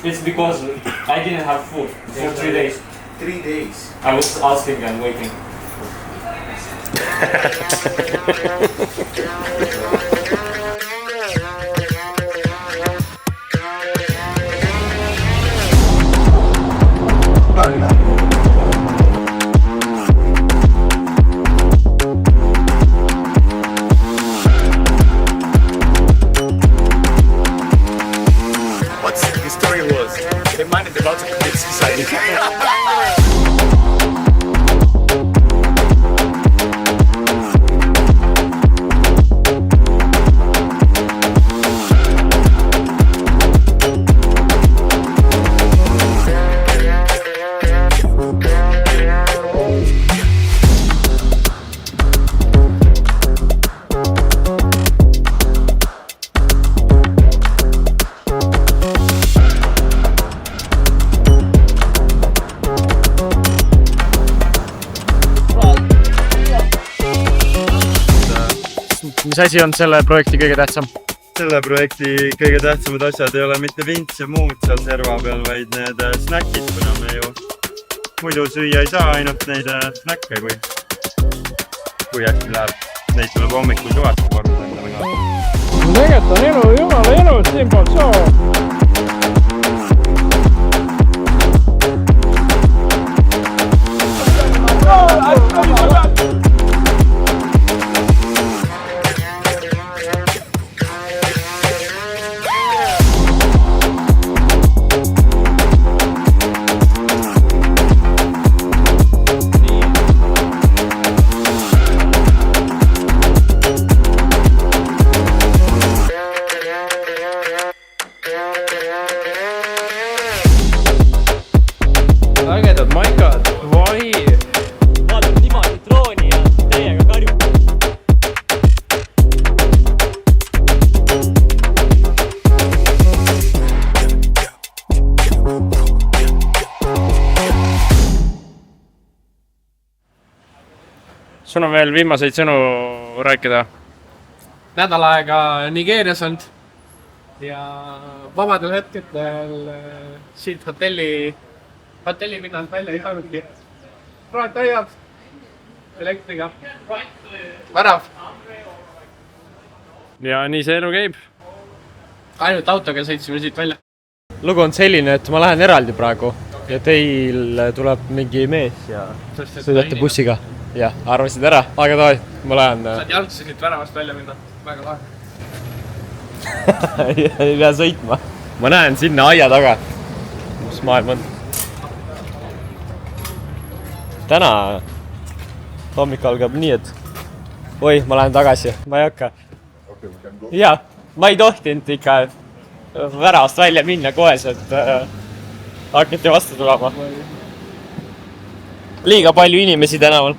It's because I didn't have food for 3 days. 3 days. I was asking and waiting. What's the story was? They minded about to commit suicide. Mis asi on selle projekti kõige tähtsam? Selle projekti kõige tähtsamad asjad ei ole mitte vints ja muud seal serva peal, vaid need snäkid, kuna me ju muidu süüa ei saa ainult neid snäkke, kui hästi läheb. Neid tuleb hommikul kõvasti korda endale ka. Tegelikult on elu jumala elus siinpool soo. Ägedad maikad, vai! Vaatan niimoodi drooni ja täiega karjub. Sul on veel viimaseid sõnu rääkida? Nädal aega Nigeerias olnud ja vabadel hetkedel siit hotelli pinnalt välja ei saanudki. Praad täiab elektriga. Värav. Ja nii see elu käib. Ainult autoga sõitsime siit välja. Lugu on selline, et ma lähen eraldi praegu ja teil tuleb mingi mees ja sõidate bussiga. Jah, arvasid ära, aga tohi, ma lähen. Saad jalgsi siit väravast välja minna. Väga lahe. Ei pea sõitma. Ma näen sinna aia taga, mis maailm on. Täna hommik algab nii, et oi, ma lähen tagasi, ma ei hakka. Jaa, ma ei tohtinud ikka väravast välja minna kohes, et hakati vastu tulema. Liiga palju inimesi tänaval.